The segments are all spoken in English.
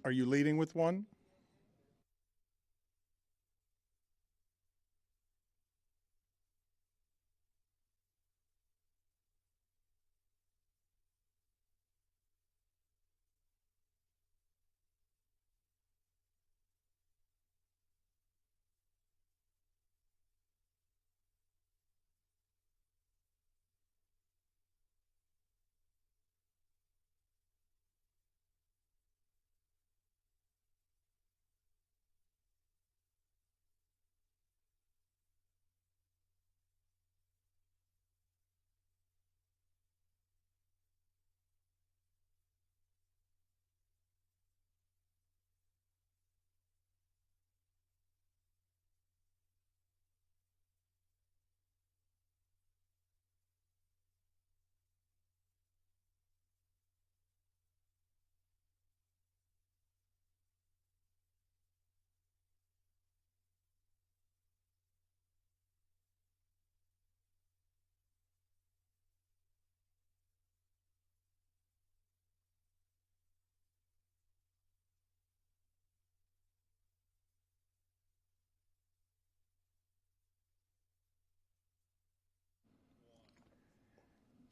Are you leading with one?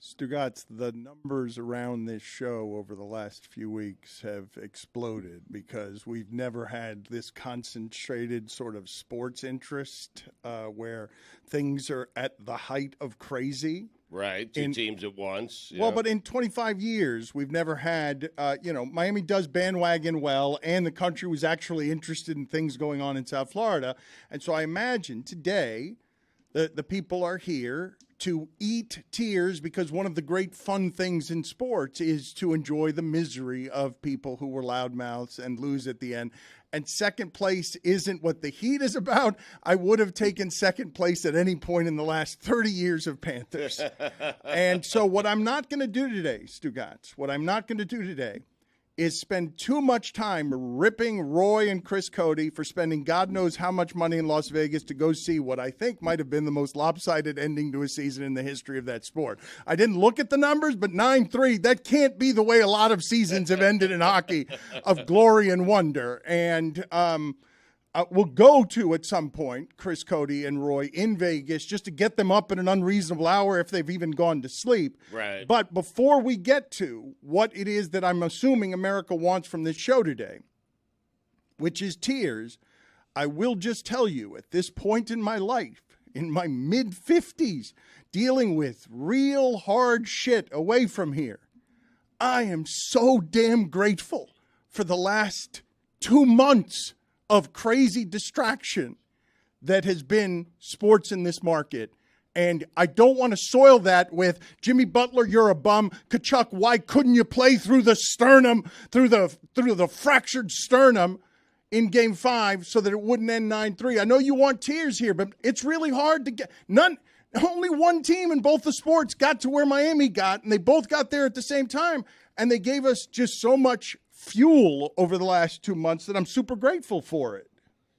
Stugotz, the numbers around this show over the last few weeks have exploded because we've never had this concentrated sort of sports interest where things are at the height of crazy. Right, two teams at once. Well, but in 25 years, we've never had, Miami does bandwagon well, and the country was actually interested in things going on in South Florida. And so I imagine today the people are here to eat tears because one of the great fun things in sports is to enjoy the misery of people who were loudmouths and lose at the end. And second place isn't what the Heat is about. I would have taken second place at any point in the last 30 years of Panthers. And so what I'm not going to do today, Stugotz, what I'm not going to do today is spend too much time ripping Roy and Chris Cody for spending God knows how much money in Las Vegas to go see what I think might have been the most lopsided ending to a season in the history of that sport. I didn't look at the numbers, but 9-3, that can't be the way a lot of seasons have ended in hockey of glory and wonder. And we'll go to, at some point, Chris Cody and Roy in Vegas just to get them up at an unreasonable hour if they've even gone to sleep. Right. But before we get to what it is that I'm assuming America wants from this show today, which is tears, I will just tell you at this point in my life, in my mid-50s, dealing with real hard shit away from here, I am so damn grateful for the last 2 months of crazy distraction that has been sports in this market. And I don't want to soil that with Jimmy Butler, you're a bum. Kachuk, why couldn't you play through the sternum, through the fractured sternum in Game 5 so that it wouldn't end 9-3? I know you want tears here, but it's really hard to get. Only one team in both the sports got to where Miami got, and they both got there at the same time. And they gave us just so much fuel over the last 2 months that I'm super grateful for it.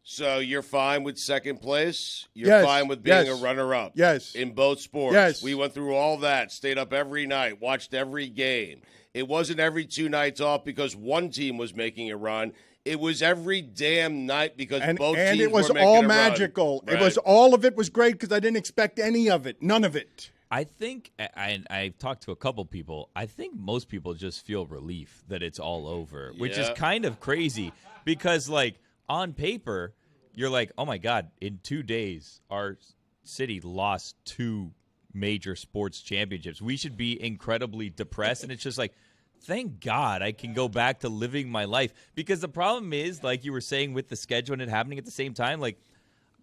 So you're fine with second place? You're fine with being a runner-up? Yes. In both sports? Yes. We went through all that, stayed up every night, watched every game. It wasn't every 2 nights off because one team was making a run. It was every damn night because both teams were making a run. And it was all magical. Right. It was all of it was great because I didn't expect any of it. None of it. I think, I've talked to a couple people, I think most people just feel relief that it's all over, which is kind of crazy because, like, on paper, you're like, oh, my God, in 2 days, our city lost 2 major sports championships. We should be incredibly depressed, and it's just like, thank God I can go back to living my life. Because the problem is, like you were saying with the schedule and it happening at the same time, like,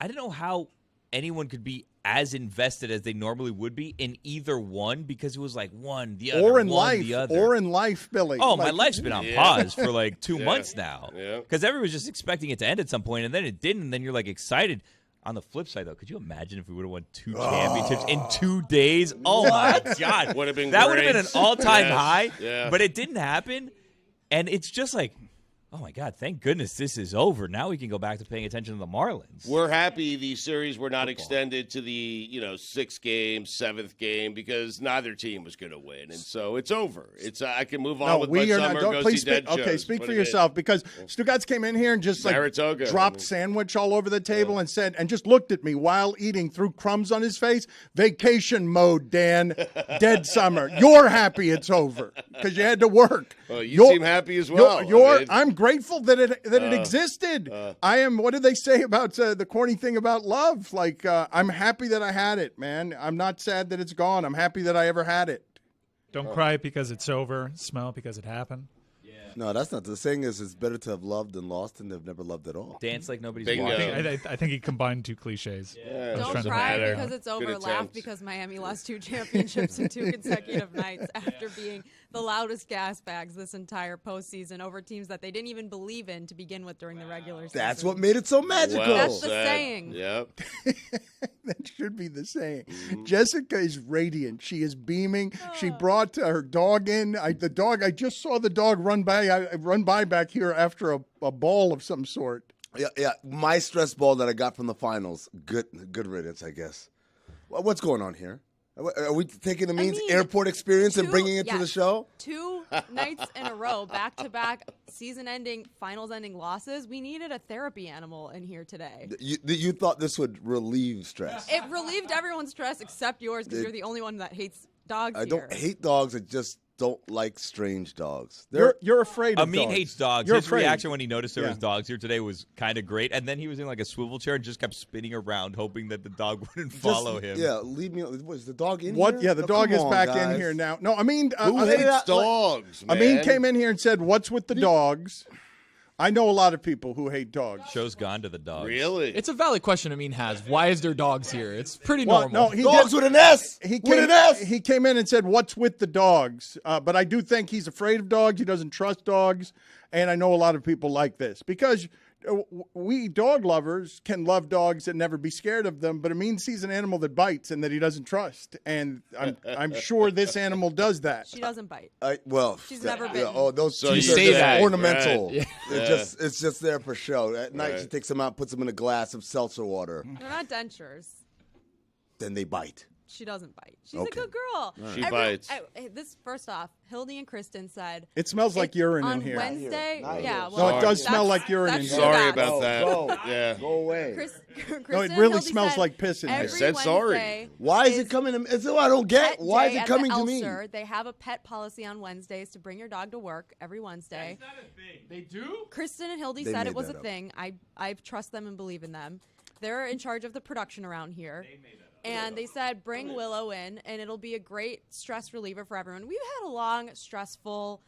I don't know how anyone could be as invested as they normally would be in either one because it was like one, the other, or in one, life, the other. Or in life, Billy. Oh, my life's been on pause for like 2 months now. Yeah. Because everyone's just expecting it to end at some point, and then it didn't, and then you're like excited. On the flip side, though, could you imagine if we would have won 2 championships in 2 days? Oh, my God. Would have been that great. would have been an all-time high, Yeah. but it didn't happen. And it's just like, oh my God, thank goodness this is over. Now we can go back to paying attention to the Marlins. We're happy these series were not extended to the 6th game, 7th game, because neither team was going to win, and so it's over. It's I can move on with my summer. Go see dead shows. Okay, speak for yourself, because Stugotz came in here and just dropped sandwich all over the table and said, and just looked at me while eating, threw crumbs on his face. Vacation mode, Dan. Dead summer. You're happy it's over because you had to work. Well, you seem happy as well. I'm grateful that it existed. I am. What did they say about the corny thing about love? Like, I'm happy that I had it, man. I'm not sad that it's gone. I'm happy that I ever had it. Don't cry because it's over. Smile because it happened. No, that's not. The saying is, it's better to have loved than lost than to have never loved at all. Dance like nobody's Bingo. watching. I think he combined 2 cliches. Yeah. Don't cry because it's over. Laugh because Miami lost 2 championships in 2 consecutive nights after being the loudest gas bags this entire postseason over teams that they didn't even believe in to begin with during the regular season. That's what made it so magical. Well That's the saying. Yep. That should be the saying. Jessica is radiant. She is beaming. She brought her dog in. I just saw the dog run by back here after a ball of some sort. Yeah. My stress ball that I got from the finals. Good riddance, I guess. What's going on here? Are we taking the Means airport experience and bringing it to the show? 2 nights in a row, back-to-back season-ending, finals-ending losses. We needed a therapy animal in here today. You thought this would relieve stress. It relieved everyone's stress except yours because you're the only one that hates dogs I here. don't hate dogs. I just don't like strange dogs. You're afraid of Amin dogs. hates dogs. You're His afraid. reaction when he noticed there was dogs here today was kind of great. And then he was in like a swivel chair and just kept spinning around, hoping that the dog wouldn't follow him. Yeah, leave me. Was the dog in What? here? Yeah, the dog is back in here now. No, I mean, Who hates dogs, man? Amin came in here and said, "What's with the dogs?" I know a lot of people who hate dogs. Show's gone to the dogs. Really? It's a valid question Amin has. Why is there dogs here? It's pretty normal. No, Dogs with an S. He with an S. He came in and said, "What's with the dogs?" But I do think he's afraid of dogs. He doesn't trust dogs, and I know a lot of people like this because we dog lovers can love dogs and never be scared of them. But Amin sees an animal that bites and that he doesn't trust, and I'm sure this animal does that. She doesn't bite. She's never bitten. Those So you say that. ornamental. Right. It's just there for show. At night she takes them out, puts them in a glass of seltzer water. They're not dentures. Then they bite. She doesn't bite. She's a good girl. She bites. This first off, Hildy and Kristen said It smells like urine on in here. Wednesday. Not here. Yeah, No, well, it does smell like urine in that's here. Sorry Stugotz. about that. Yeah. Go away. Kristen, No, it really Hildy smells said like piss in here. every I said sorry. Wednesday Why is it coming to me? It's what I don't get. pet Why is day it at coming the to me? Elser. They have a pet policy on Wednesdays to bring your dog to work every Wednesday. They do? Kristen and Hildy They said made it was a that up. thing. I trust them and believe in them. They're in charge of the production around here. And they said, bring Willow in, and it'll be a great stress reliever for everyone. We've had a long, stressful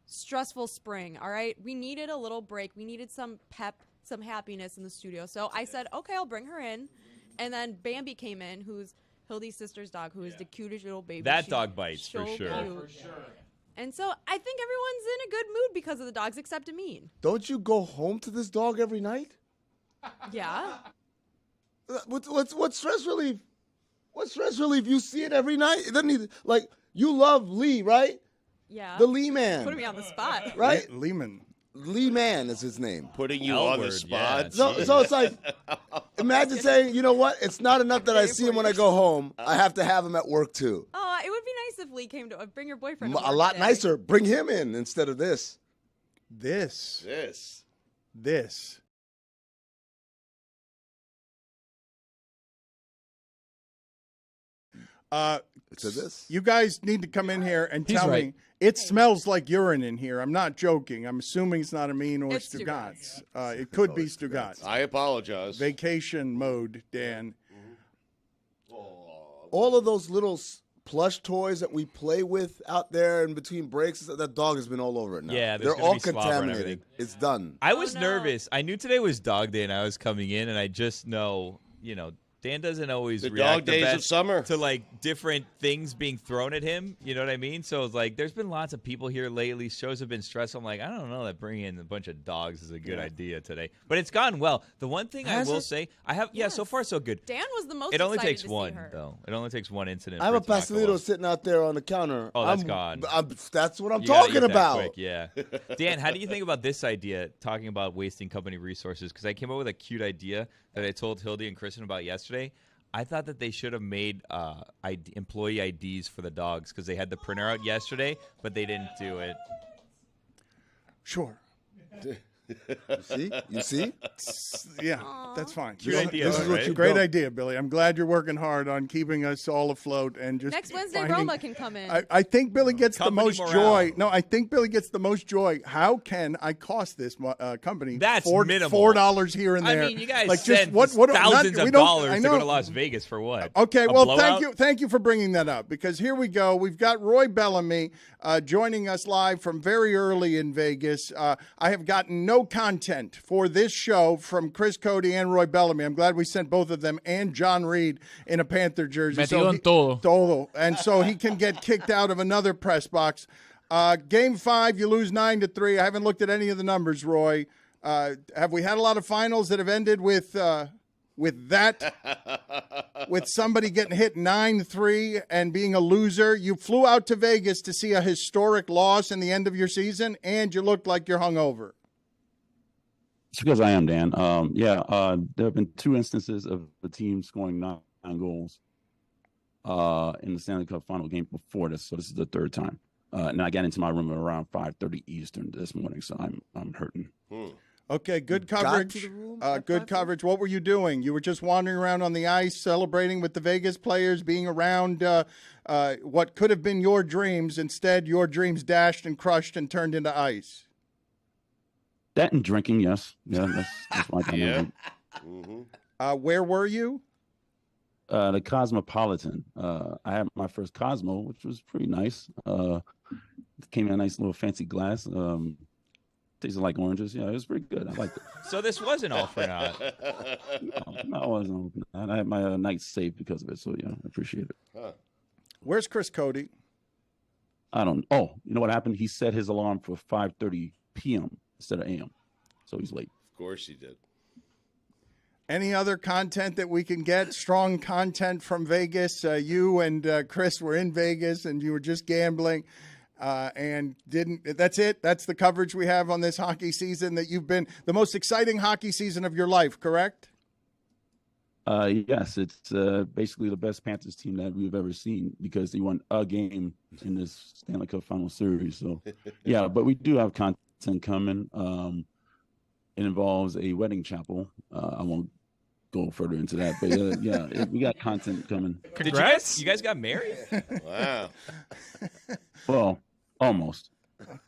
spring, all right? We needed a little break. We needed some pep, some happiness in the studio. So I said, okay, I'll bring her in. And then Bambi came in, who's Hildy's sister's dog, who is the cutest little baby. That She's dog bites, for so sure. cute. And so I think everyone's in a good mood because of the dogs, except Amin. Don't you go home to this dog every night? Yeah. What's stress relief? What stress relief? You see it every night. It doesn't need you love Lee, right? Yeah. The Lee man, Putting me on the spot. right? Lehman. Lee man is his name. Putting you on the L-word, spot. yeah. So it's like, imagine saying, you know what? It's not enough that I see him when I go home. I have to have him at work too. Oh, it would be nice if Lee came to bring your boyfriend. To A work lot today. nicer. Bring him in instead of this. This. To this. You guys need to come in here and He's tell right. me it smells like urine in here. I'm not joking. I'm assuming it's not Amin or It's Stugotz. It could be Stugotz. I apologize. Vacation mode, Dan. All of those little plush toys that we play with out there in between breaks, that dog has been all over it now. Yeah, there's they're gonna all be slobber and contaminated. everything. It's done. I was no. nervous. I knew today was dog day and I was coming in, and I just know, Dan doesn't always The react dog the days best of summer. to like different things being thrown at him. You know what I mean? So it's like there's been lots of people here lately. Shows have been stressful. I'm like, I don't know that bringing in a bunch of dogs is a good idea today. But it's gone well. The one thing I will say, so far so good. Dan was the most. It only excited takes to see one her. though. It only takes one incident. I have for a it to not go well. pastelito sitting out there on the counter. Oh, that's gone. That's what I'm You gotta talking eat that about. quick, yeah. Dan, how do you think about this idea, talking about wasting company resources? Because I came up with a cute idea that I told Hildy and Kristen about yesterday. I thought that they should have made employee IDs for the dogs because they had the printer out yesterday, but they didn't do it. Sure. You see? Yeah, that's fine. Cute idea, this is what you Great don't. idea, Billy. I'm glad you're working hard on keeping us all afloat and just Next Wednesday, finding- Roma can come in. I think Billy gets the Company most morale. joy. No, I think Billy gets the most joy. How can I cost this company That's minimal. $4 here and there? I mean, you guys like send we thousands of don't- dollars I to go know. to Las Vegas for what? Okay, A well, blowout? thank you for bringing that up because here we go. We've got Roy Bellamy joining us live from very early in Vegas. I have gotten no content for this show from Chris Cody and Roy Bellamy. I'm glad we sent both of them and John Reed in a Panther jersey. Metido en todo. And so he can get kicked out of another press box. Game 5, you lose 9-3. I haven't looked at any of the numbers, Roy. Have we had a lot of finals that have ended with somebody getting hit 9-3 and being a loser? You flew out to Vegas to see a historic loss in the end of your season, and you looked like you're hungover. It's because I am, Dan. There have been 2 instances of the team scoring 9 goals in the Stanley Cup final game before this, so this is the 3rd time. And I got into my room at around 5:30 Eastern this morning, so I'm hurting. Okay, good got coverage. to the room Good at 5:30? coverage. What were you doing? You were just wandering around on the ice, celebrating with the Vegas players, being around what could have been your dreams. Instead, your dreams dashed and crushed and turned into ice. That and drinking, yes. Yeah, that's my kind Yeah. of Where were you? the Cosmopolitan. I had my first Cosmo, which was pretty nice. Came in a nice little fancy glass. Tasted like oranges. Yeah, it was pretty good. I liked it. So this wasn't all for naught. No, I wasn't. I had my night saved because of it. So yeah, I appreciate it. Where's Chris Cody? I don't. Oh, you know what happened? He set his alarm for 5:30 p.m. instead of a.m. So he's late. Of course he did. Any other content that we can get? Strong content from Vegas. You and Chris were in Vegas, and you were just gambling, and didn't. That's it. That's the coverage we have on this hockey season. That you've been the most exciting hockey season of your life. Correct? Yes, it's basically the best Panthers team that we've ever seen because they won a game in this Stanley Cup Final Series. So, yeah, but we do have content coming. It involves a wedding chapel. I won't go further into that, but we got content coming. Congrats! You guys got married? Wow. Well, almost.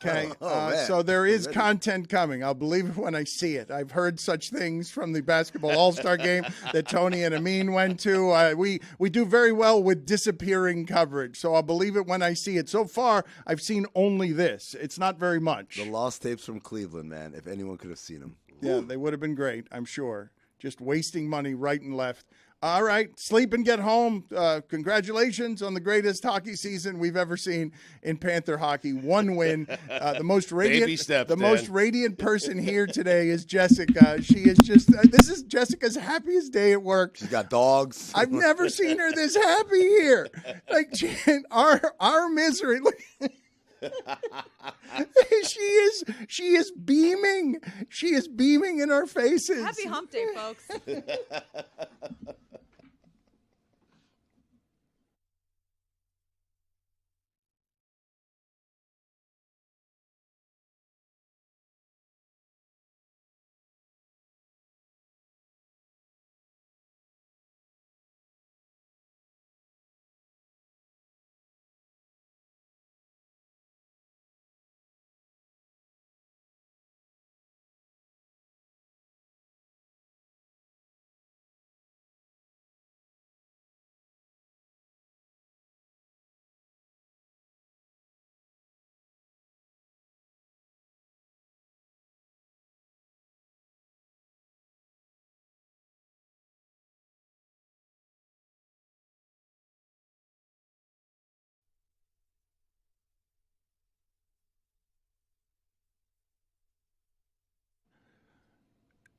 Okay, man. so there is content coming. I'll believe it when I see it. I've heard such things from the Basketball All-Star Game that Tony and Amin went to. We do very well with disappearing coverage, so I'll believe it when I see it. So far, I've seen only this. It's not very much. The lost tapes from Cleveland, man. If anyone could have seen them. Yeah, they would have been great, I'm sure. Just wasting money right and left. All right, sleep and get home. Congratulations on the greatest hockey season we've ever seen in Panther hockey. One win. The most radiant, Baby steps, the Dan. most radiant person here today is Jessica. She is just. This is Jessica's happiest day at work. She's got dogs. I've never seen her this happy here. Like our misery. Look. she is beaming. She is beaming in our faces. Happy hump day, folks.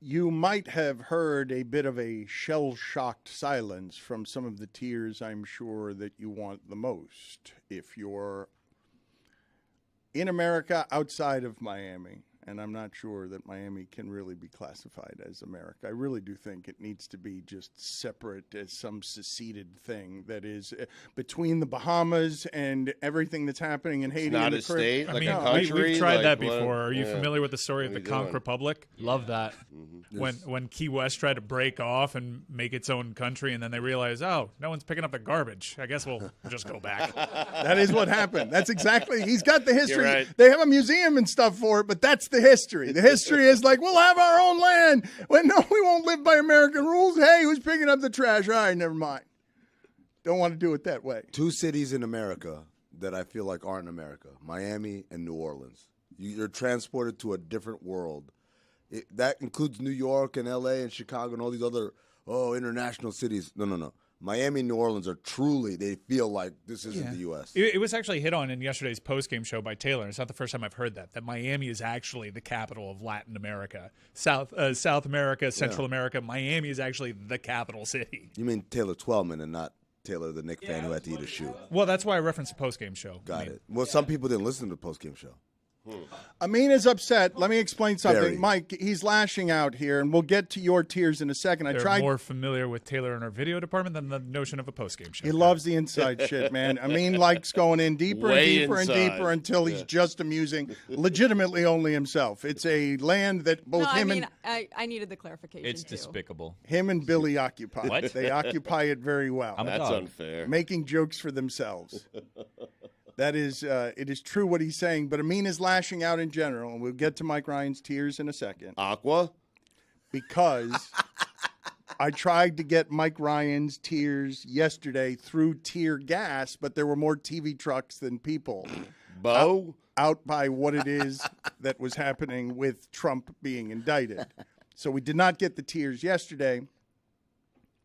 You might have heard a bit of a shell-shocked silence from some of the tiers I'm sure that you want the most. If you're in America outside of Miami, and I'm not sure that Miami can really be classified as America. I really do think it needs to be just separate as some seceded thing that is between the Bahamas and everything that's happening in Haiti. It's not and a the state, Caribbean. like a country. We've tried that what? before. Are you Yeah. familiar with the story of the Conch Republic? Love that. When Key West tried to break off and make its own country, and then they realized, oh, no one's picking up the garbage. I guess we'll just go back. That is what happened. That's exactly. He's got the history. You're right. They have a museum and stuff for it, but that's the history. The history is like, we'll have our own land. Well, no, we won't live by American rules. Hey, who's picking up the trash? All right, never mind. Don't want to do it that way. 2 cities in America that I feel like aren't America: Miami and New Orleans. You're transported to a different world. That includes New York and L.A. and Chicago and all these other international cities. No. Miami and New Orleans are truly, they feel like this isn't the U.S. It was actually hit on in yesterday's postgame show by Taylor. It's not the first time I've heard that Miami is actually the capital of Latin America. South America, Central America, Miami is actually the capital city. You mean Taylor Twellman and not Taylor, the Knicks fan who had to eat a shoe. Well, that's why I referenced the postgame show. Got it. Well, some people didn't listen to the postgame show. Amin is upset. Let me explain something. Very. Mike, he's lashing out here, and we'll get to your tears in a second. They're more familiar with Taylor in our video department than the notion of a postgame show. He loves the inside shit, man. Amin likes going in deeper and Way deeper inside. and deeper until he's just amusing, legitimately only himself. It's a land that both I needed the clarification. It's too. despicable. him and Billy occupy. What? They occupy it very well. I'm a That's dog. unfair. Making jokes for themselves. That is, it is true what he's saying, but Amin is lashing out in general, and we'll get to Mike Ryan's tears in a second. Aqua? Because I tried to get Mike Ryan's tears yesterday through tear gas, but there were more TV trucks than people Bo? out by what it is that was happening with Trump being indicted. So we did not get the tears yesterday.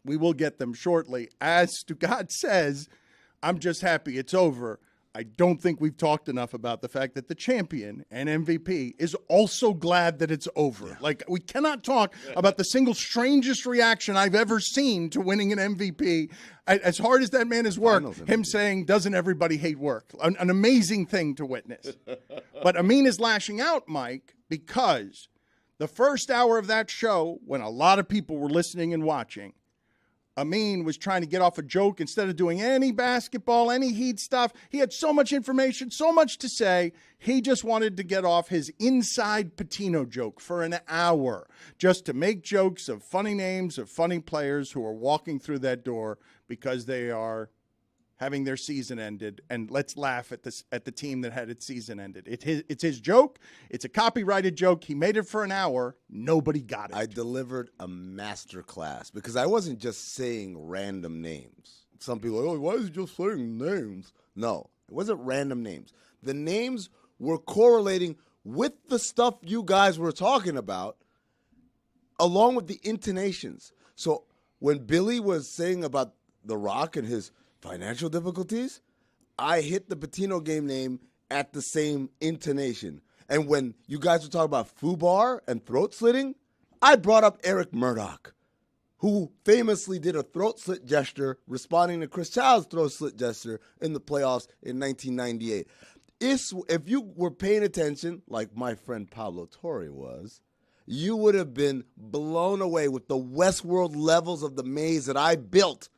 We will get them shortly. As Stugotz says, I'm just happy it's over. I don't think we've talked enough about the fact that the champion and MVP is also glad that it's over. Yeah. Like, we cannot talk about the single strangest reaction I've ever seen to winning an MVP. As hard as that man has worked, him saying, doesn't everybody hate work? An amazing thing to witness. But Amin is lashing out, Mike, because the first hour of that show, when a lot of people were listening and watching, Amin was trying to get off a joke instead of doing any basketball, any Heat stuff. He had so much information, so much to say. He just wanted to get off his inside Patino joke for an hour, just to make jokes of funny names of funny players who are walking through that door because they are having their season ended, and let's laugh at the team that had its season ended. It's his joke. It's a copyrighted joke. He made it for an hour. Nobody got it. I delivered a master class because I wasn't just saying random names. Some people are like, oh, why is he just saying names? No, it wasn't random names. The names were correlating with the stuff you guys were talking about, along with the intonations. So when Billy was saying about The Rock and his financial difficulties, I hit the Patino game name at the same intonation. And when you guys were talking about FUBAR and throat slitting, I brought up Eric Murdoch, who famously did a throat slit gesture responding to Chris Child's throat slit gesture in the playoffs in 1998. If you were paying attention, like my friend Pablo Torre was, you would have been blown away with the Westworld levels of the maze that I built.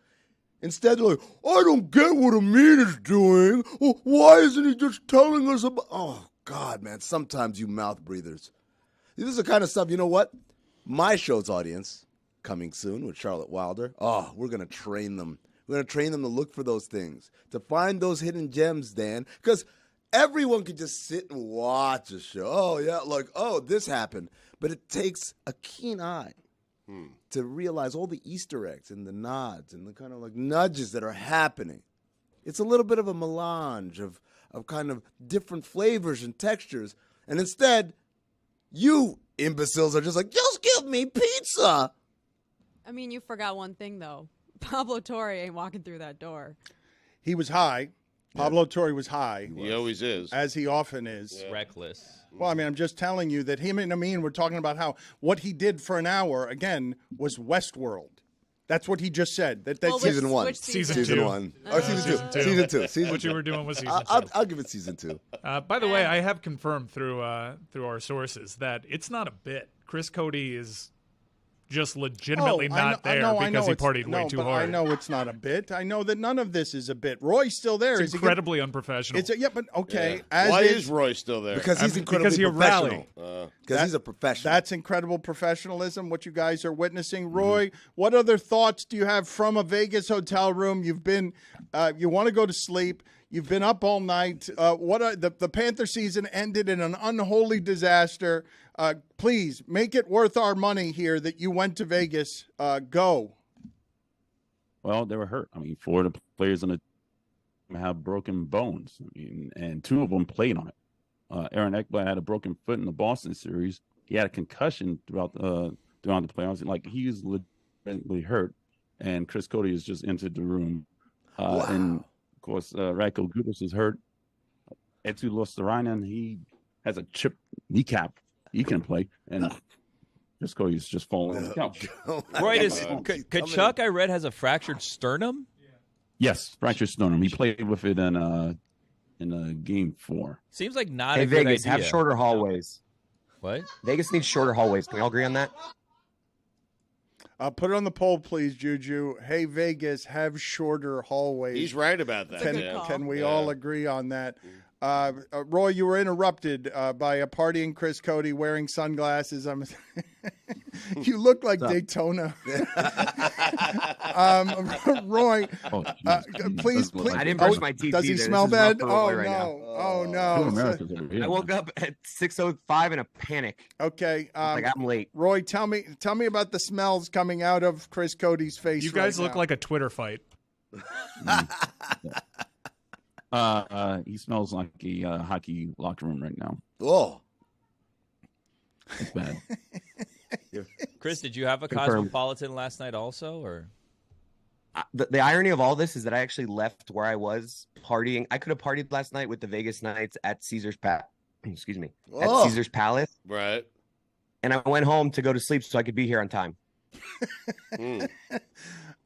Instead, they're like, I don't get what Amin is doing. Why isn't he just telling us about... Oh, God, man, sometimes you mouth breathers. This is the kind of stuff, you know what? My show's audience, coming soon with Charlotte Wilder, we're going to train them. We're going to train them to look for those things, to find those hidden gems, Dan, because everyone could just sit and watch a show. Oh, yeah, like, this happened. But it takes a keen eye to realize all the Easter eggs and the nods and the kind of like nudges that are happening. It's a little bit of a melange of kind of different flavors and textures. And instead, you imbeciles are just like, just give me pizza. I mean, you forgot one thing, though. Pablo Torre ain't walking through that door. He was high. Pablo Torre was high. He always is. As he often is. Yeah. Reckless. Well, I mean, I'm just telling you that him and Amin were talking about how what he did for an hour, again, was Westworld. That's what he just said. That's season one. Which Season one. Oh, season two. What you were doing was season 2. I'll give it season 2. By the way, I have confirmed through our sources that it's not a bit. Chris Cody is just legitimately not there because he partied way too hard. I know it's not a bit. I know that none of this is a bit. Roy's still there. It's incredibly unprofessional. But okay. Yeah. Why is Roy still there? Because he's incredibly professional. Because he's a professional. That's incredible professionalism, what you guys are witnessing. Roy, what other thoughts do you have from a Vegas hotel room? You've been, you want to go to sleep. You've been up all night. The Panther season ended in an unholy disaster. Please make it worth our money here that you went to Vegas. Go. Well, they were hurt. I mean, 4 of the players on the team have broken bones. I mean, and 2 of them played on it. Aaron Ekblad had a broken foot in the Boston series. He had a concussion throughout the playoffs. Like, he was legitimately hurt. And Chris Cody has just entered the room. Wow. And of course, Radko Gudas is hurt. Etu Lostarainen, he has a chipped kneecap. He can play. And Chris Cody's just falling on the couch. Roy, Kachuk, I read, has a fractured sternum? Yes, fractured sternum. He played with it in game 4. Seems like not a good Vegas, idea. have shorter hallways. What? Vegas needs shorter hallways. Can we all agree on that? Put it on the poll, please, Juju. Hey, Vegas, have shorter hallways. He's right about that. Can we all agree on that? Roy, you were interrupted by a partying Chris Cody wearing sunglasses. You look like Daytona. Roy, please. I didn't brush my teeth. Does he smell bad? Oh no! I woke up at 6:05 in a panic. Okay, like I'm late. Roy, tell me about the smells coming out of Chris Cody's face. You guys look like a Twitter fight. He smells like a hockey locker room right now. Oh, it's bad. Chris, did you have a Cosmopolitan last night also, or? The irony of all this is that I actually left where I was partying. I could have partied last night with the Vegas Knights at Caesar's at Caesar's Palace. Right. And I went home to go to sleep so I could be here on time.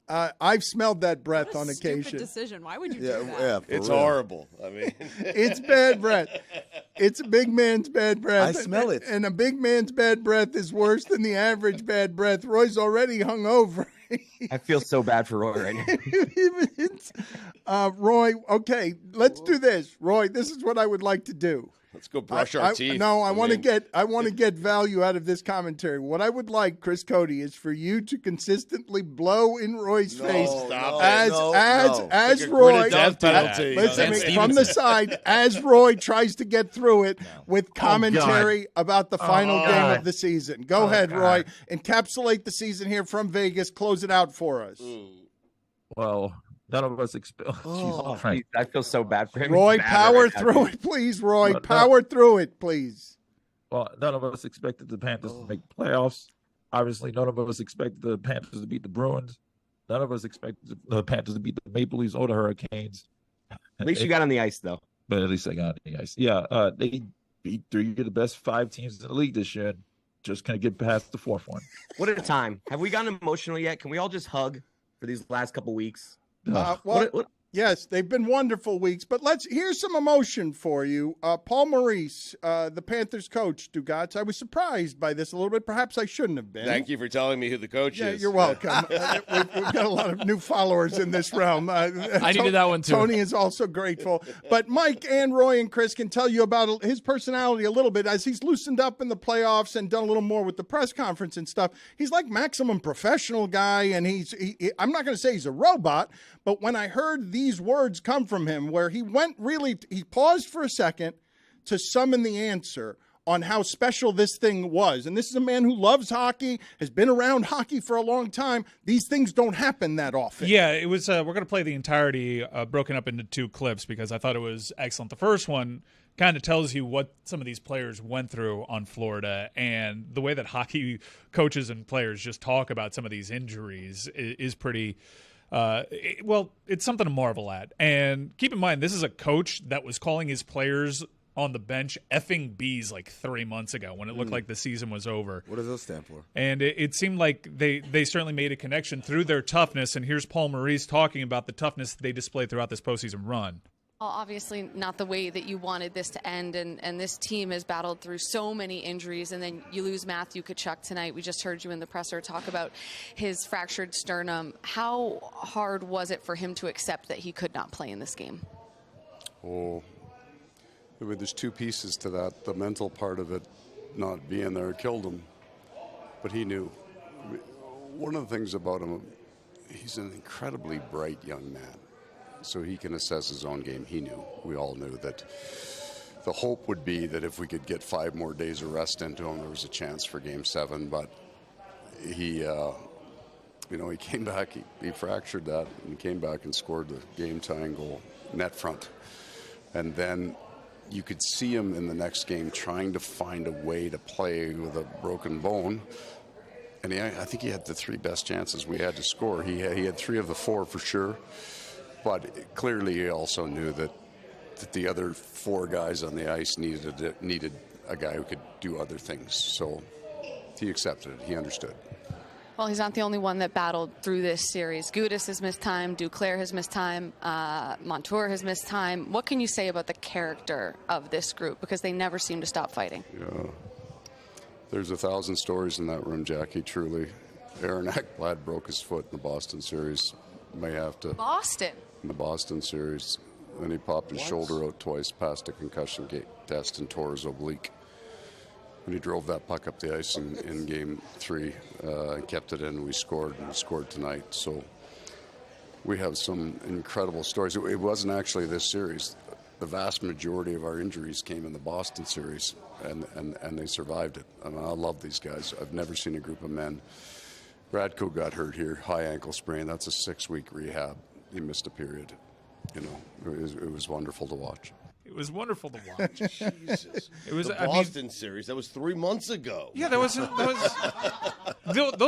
I've smelled that breath on occasion. Stupid decision. Why would you do that? Yeah, it's horrible. I mean, it's bad breath. It's a big man's bad breath. I smell it. And a big man's bad breath is worse than the average bad breath. Roy's already hungover. I feel so bad for Roy right now. Roy, okay, let's do this. Roy, this is what I would like to do. Let's go brush our teeth. No, I want to get value out of this commentary. What I would like, Chris Cody, is for you to consistently blow in Roy's face as Roy. Listen to me from the side as Roy tries to get through it with commentary about the final game of the season. Go ahead, Roy. Encapsulate the season here from Vegas. Close it out for us. Well, none of us expect. I feel so bad for him. Roy, power through it, please. Roy, power through it, please. Well, none of us expected the Panthers to make playoffs. Obviously, none of us expected the Panthers to beat the Bruins. None of us expected the Panthers to beat the Maple Leafs or the Hurricanes. At least you got on the ice, though. But at least I got on the ice. Yeah, they beat 3 of the best 5 teams in the league this year. Just can't get past the 4th one. What a time. Have we gotten emotional yet? Can we all just hug for these last couple weeks? Yes, they've been wonderful weeks, but here's some emotion for you. Paul Maurice, the Panthers coach, Stugotz. I was surprised by this a little bit. Perhaps I shouldn't have been. Thank you for telling me who the coach is. You're welcome. We've got a lot of new followers in this realm. I needed that one too. Tony is also grateful. But Mike and Roy and Chris can tell you about his personality a little bit as he's loosened up in the playoffs and done a little more with the press conference and stuff. He's like maximum professional guy, and I'm not going to say he's a robot, but when I heard these words come from him where he paused for a second to summon the answer on how special this thing was. And this is a man who loves hockey, has been around hockey for a long time. These things don't happen that often. Yeah, it was. We're going to play the entirety broken up into 2 clips because I thought it was excellent. The first one kind of tells you what some of these players went through on Florida, and the way that hockey coaches and players just talk about some of these injuries is pretty It's something to marvel at. And keep in mind, this is a coach that was calling his players on the bench effing bees like 3 months ago when it looked like the season was over. What does that stand for? And it seemed like they certainly made a connection through their toughness. And here's Paul Maurice talking about the toughness they displayed throughout this postseason run. Well, obviously not the way that you wanted this to end, and this team has battled through so many injuries, and then you lose Matthew Tkachuk tonight. We just heard you in the presser talk about his fractured sternum. How hard was it for him to accept that he could not play in this game? Oh, I mean, there's two pieces to that. The mental part of it not being there killed him, but he knew. I mean, one of the things about him, he's an incredibly bright young man, so he can assess his own game. He knew. We all knew that the hope would be that if we could get 5 more days of rest into him, there was a chance for Game 7, but he came back, he fractured that, and he came back and scored the game-tying goal, net front. And then you could see him in the next game trying to find a way to play with a broken bone. And I think he had the 3 best chances we had to score. He had 3 of the 4 for sure. But clearly he also knew that the other 4 guys on the ice needed a guy who could do other things. So he accepted it. He understood. Well, he's not the only one that battled through this series. Gudas has missed time. Duclair has missed time. Montour has missed time. What can you say about the character of this group? Because they never seem to stop fighting. Yeah. There's 1,000 stories in that room, Jackie, truly. Aaron Ekblad broke his foot in the Boston series. May have to. Boston? In the Boston series. Then he popped his shoulder out twice, passed a concussion test, and tore his oblique. When he drove that puck up the ice in Game 3, kept it in, we scored tonight. So we have some incredible stories. It wasn't actually this series. The vast majority of our injuries came in the Boston series, and they survived it. I mean, I love these guys. I've never seen a group of men. Radko got hurt here, high ankle sprain. That's a 6-week rehab. He missed a period. You know, it was wonderful to watch. It was wonderful to watch. Jesus. It was the Boston series. That was 3 months ago. Yeah, those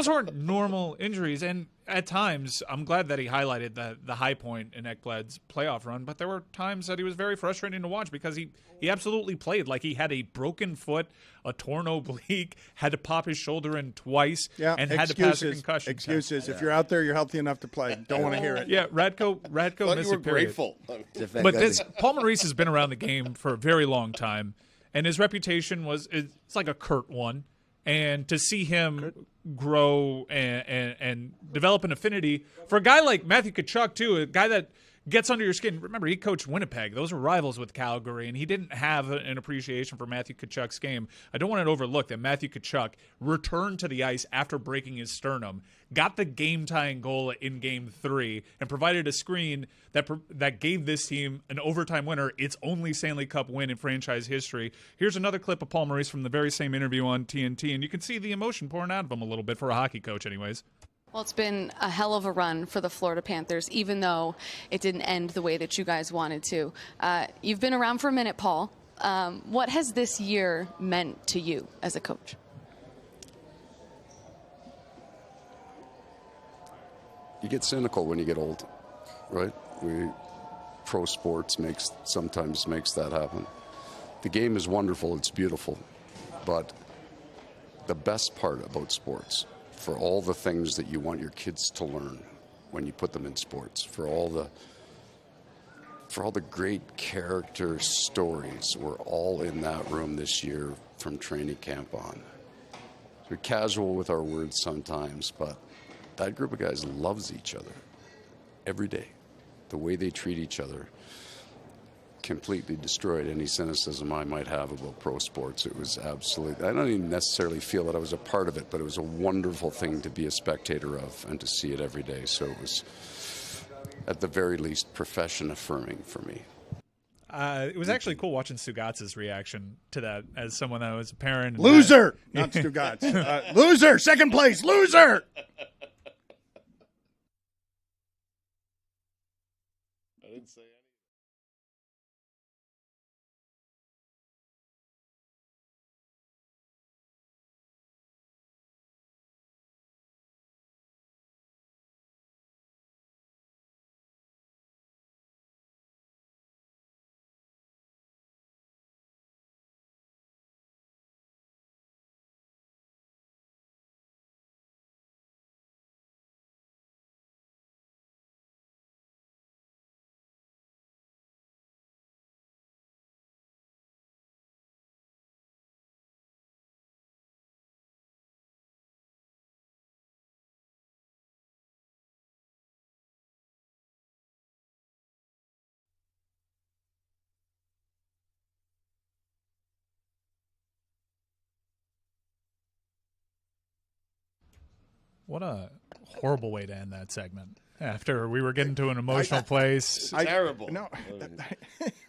weren't normal injuries. And at times, I'm glad that he highlighted the high point in Ekblad's playoff run, but there were times that he was very frustrating to watch because he absolutely played like he had a broken foot, a torn oblique, had to pop his shoulder in twice, and had to pass a concussion. Excuses. test. If you're out there, you're healthy enough to play. Don't want to hear it. Yeah, Radko missed a period. Grateful. But Paul Maurice has been around the game for a very long time, and his reputation it's like a curt one. And to see him grow and develop an affinity for a guy like Matthew Tkachuk, too, a guy that gets under your skin. Remember, he coached Winnipeg. Those were rivals with Calgary, and he didn't have an appreciation for Matthew Tkachuk's game. I don't want to overlook that Matthew Tkachuk returned to the ice after breaking his sternum, got the game-tying goal in Game 3, and provided a screen that gave this team an overtime winner, its only Stanley Cup win in franchise history. Here's another clip of Paul Maurice from the very same interview on TNT, and you can see the emotion pouring out of him a little bit for a hockey coach anyways. Well, it's been a hell of a run for the Florida Panthers, even though it didn't end the way that you guys wanted to. You've been around for a minute, Paul. What has this year meant to you as a coach? You get cynical when you get old, right? Pro sports sometimes makes that happen. The game is wonderful, it's beautiful, but the best part about sports, for all the things that you want your kids to learn when you put them in sports, for all the great character stories, we're all in that room this year from training camp on. We're casual with our words sometimes, but that group of guys loves each other every day. The way they treat each other completely destroyed any cynicism I might have about pro sports. It was absolutely, I don't even necessarily feel that I was a part of it, but it was a wonderful thing to be a spectator of and to see it every day. So it was, at the very least, profession affirming for me. It was actually cool watching Stugotz's reaction to that as someone that was a parent. Loser! Not Stugotz. Loser! Second place! Loser! I didn't say What a horrible way to end that segment. After we were getting to an emotional place. Terrible. No,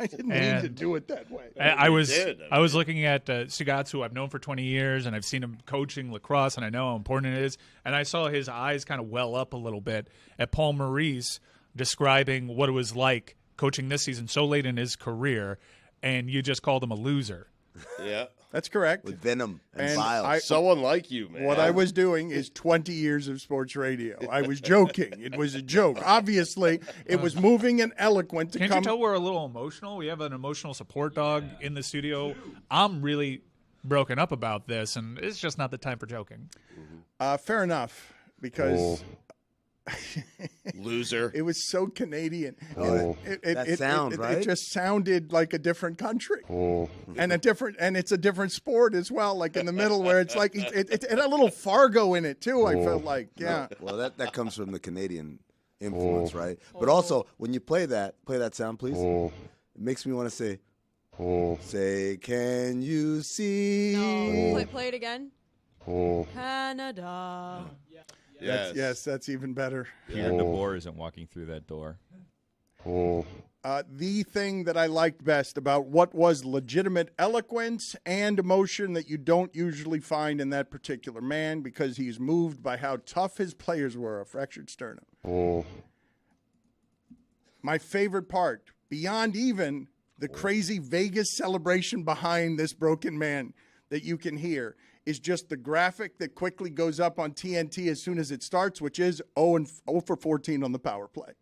I didn't mean to do it that way. I was looking at Stugotz, who I've known for 20 years, and I've seen him coaching lacrosse, and I know how important it is. And I saw his eyes kind of well up a little bit at Paul Maurice describing what it was like coaching this season so late in his career, and you just called him a loser. Yeah. That's correct. With venom and bile. Someone like you, man. What I was doing is 20 years of sports radio. I was joking. It was a joke. Obviously, it was moving and eloquent to Can't come. you tell we're a little emotional? We have an emotional support dog in the studio. I'm really broken up about this, and it's just not the time for joking. Fair enough, because loser. It was so Canadian. It just sounded like a different country, and it's a different sport as well. Like in the middle, where it's like it had a little Fargo in it too. I felt like, yeah. Well, that comes from the Canadian influence, right? But also, when you play that sound, please. It makes me want to say, say, can you see? No, play it again. Canada. Yes, that's even better. Pierre DeBoer isn't walking through that door. The thing that I liked best about what was legitimate eloquence and emotion that you don't usually find in that particular man, because he's moved by how tough his players were, a fractured sternum. My favorite part, beyond even the crazy Vegas celebration behind this broken man that you can hear, is just the graphic that quickly goes up on TNT as soon as it starts, which is 0 for 14 on the power play.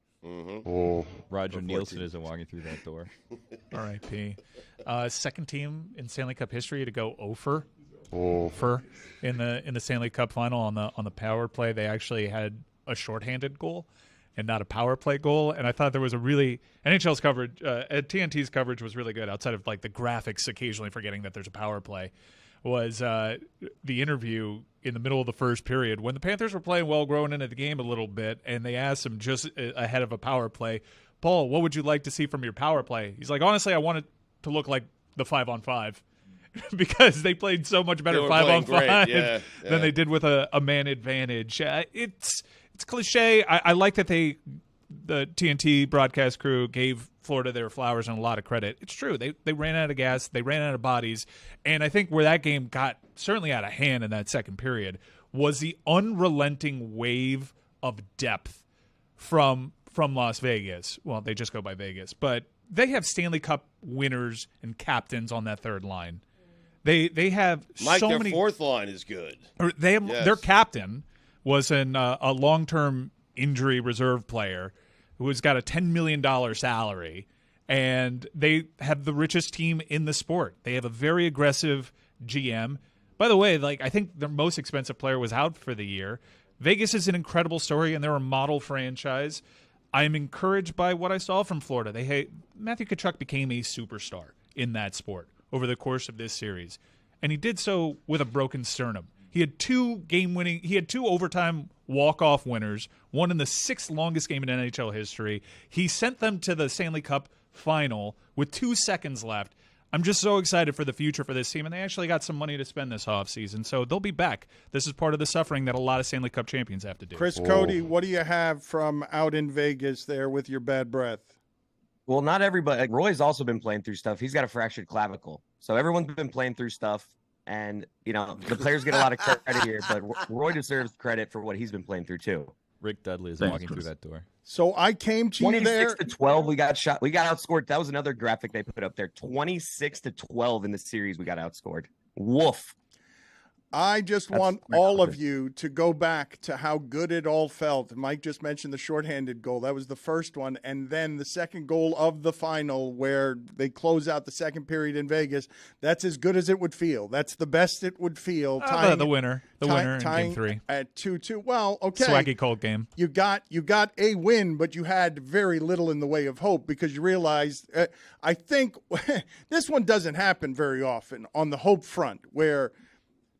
Roger Nielsen isn't walking through that door. R.I.P. Second team in Stanley Cup history to go 0 for in the Stanley Cup final on the power play. They actually had a shorthanded goal and not a power play goal. And I thought there was a really NHL's coverage, TNT's coverage was really good outside of like the graphics occasionally forgetting that there's a power play. Was the interview in the middle of the first period when the Panthers were playing well, growing into the game a little bit, and they asked him just ahead of a power play, Paul, what would you like to see from your power play? He's like, honestly, I want it to look like the 5-on-5 because they played so much better 5-on-5 than they did with a man advantage. It's cliche. I like that the TNT broadcast crew gave Florida their flowers and a lot of credit. It's true. They ran out of gas. They ran out of bodies. And I think where that game got certainly out of hand in that second period was the unrelenting wave of depth from Las Vegas. Well, they just go by Vegas. But they have Stanley Cup winners and captains on that third line. They have so their many. Fourth line is good. They have their captain was a long-term injury reserve player who's got a $10 million salary, and they have the richest team in the sport. They have a very aggressive GM. By the way, I think their most expensive player was out for the year. Vegas is an incredible story, and they're a model franchise. I'm encouraged by what I saw from Florida. Matthew Tkachuk became a superstar in that sport over the course of this series, and he did so with a broken sternum. He had two overtime walk-off winners, one in the 6th longest game in NHL history. He sent them to the Stanley Cup final with 2 seconds left. I'm just so excited for the future for this team, and they actually got some money to spend this offseason, so they'll be back. This is part of the suffering that a lot of Stanley Cup champions have to do. Chris Cody, what do you have from out in Vegas there with your bad breath? Well, not everybody. Roy's also been playing through stuff. He's got a fractured clavicle, so everyone's been playing through stuff. And, the players get a lot of credit here, but Roy deserves credit for what he's been playing through, too. Rick Dudley is walking through that door. So I came to you there. 26-12, we got outscored. That was another graphic they put up there. 26-12 in the series, we got outscored. Woof. I just want all of you to go back to how good it all felt. Mike just mentioned the shorthanded goal. That was the first one. And then the second goal of the final where they close out the second period in Vegas. That's as good as it would feel. That's the best it would feel. The winner in Game 3. At 2-2. Well, okay. Swaggy cold game. You got a win, but you had very little in the way of hope because you realized, I think this one doesn't happen very often on the hope front where –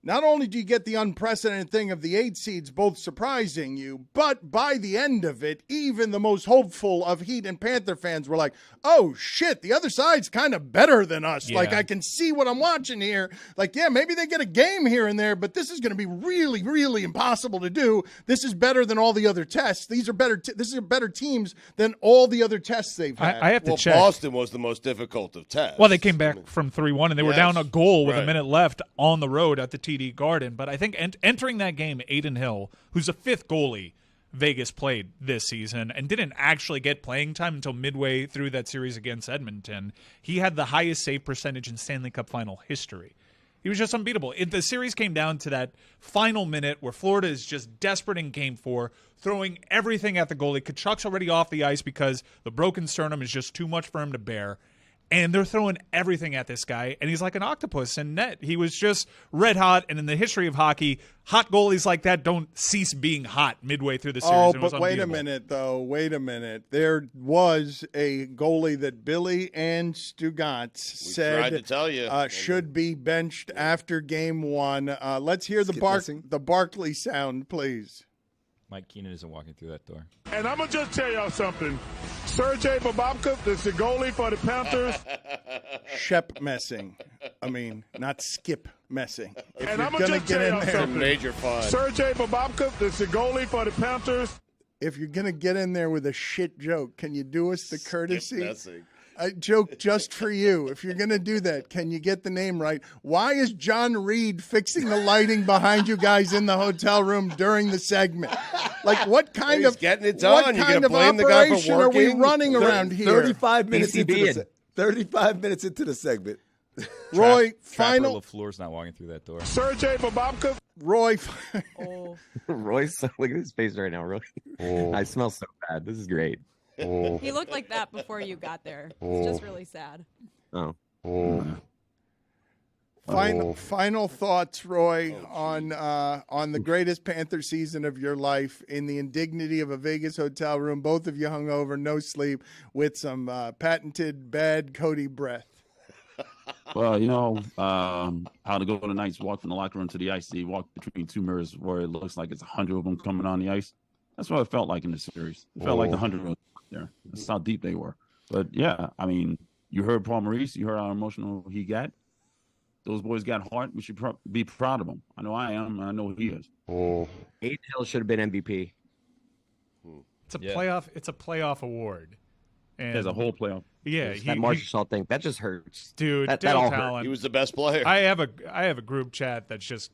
not only do you get the unprecedented thing of the 8 seeds both surprising you, but by the end of it, even the most hopeful of Heat and Panther fans were like, oh, shit, the other side's kind of better than us. Yeah. Like, I can see what I'm watching here. Like, yeah, maybe they get a game here and there, but this is going to be really, really impossible to do. This is better than all the other tests. These are better. This is better teams than all the other tests they've had. I have to check. Boston was the most difficult of tests. Well, they came back from 3-1, and they were down a goal with right. a minute left on the road at the TD Garden. But I think entering that game, Aiden Hill, who's a 5th goalie Vegas played this season and didn't actually get playing time until midway through that series against Edmonton, he had the highest save percentage in Stanley Cup final history. He was just unbeatable. The series came down to that final minute where Florida is just desperate in Game 4, throwing everything at the goalie. Kachuk's already off the ice because the broken sternum is just too much for him to bear. And they're throwing everything at this guy, and he's like an octopus in net. He was just red hot, and in the history of hockey, hot goalies like that don't cease being hot midway through the series. Oh, but wait a minute, though. Wait a minute. There was a goalie that Billy and Stugotz said tried to tell you. Should be benched after Game 1. Let's hear the Barkley sound, please. Mike Keenan isn't walking through that door. And I'm going to just tell y'all something. Sergei Bababka, that's the goalie for the Panthers. Shep messing. I mean, not skip messing. If and you're I'm going to just tell y'all something. Major fun. Sergei Bababka, that's the goalie for the Panthers. If you're going to get in there with a shit joke, can you do us the courtesy? Skip messing. A joke just for you. If you're going to do that, can you get the name right? Why is John Reed fixing the lighting behind you guys in the hotel room during the segment? Like, what kind He's of getting it done. what You're kind gonna of blame the guy for operation are we working? running around here? 35 minutes into 35 minutes into the segment. Roy, Trapper final. LaFleur's not walking through that door. Sergei Bababka. Roy. Royce, look at his face right now, Roy. I smell so bad. This is great. He looked like that before you got there. It's just really sad. Final thoughts, Roy, on the greatest Panther season of your life, in the indignity of a Vegas hotel room, both of you hungover, no sleep, with some patented bad Cody breath. Well, you know, how the Golden Knights walk from the locker room to the ice. They walk between 2 mirrors where it looks like it's 100 of them coming on the ice. That's what it felt like in the series. It felt like 100 of them there. That's how deep they were. But, yeah, I mean, you heard Paul Maurice. You heard how emotional he got. Those boys got heart. We should be proud of them. I know I am. I know he is. Aiden Hill should have been MVP. It's a playoff. It's a playoff award. And there's a whole playoff. Yeah, that Marshall thing that just hurts, dude. That Dale all Talon. hurt. He was the best player. I have a group chat that's just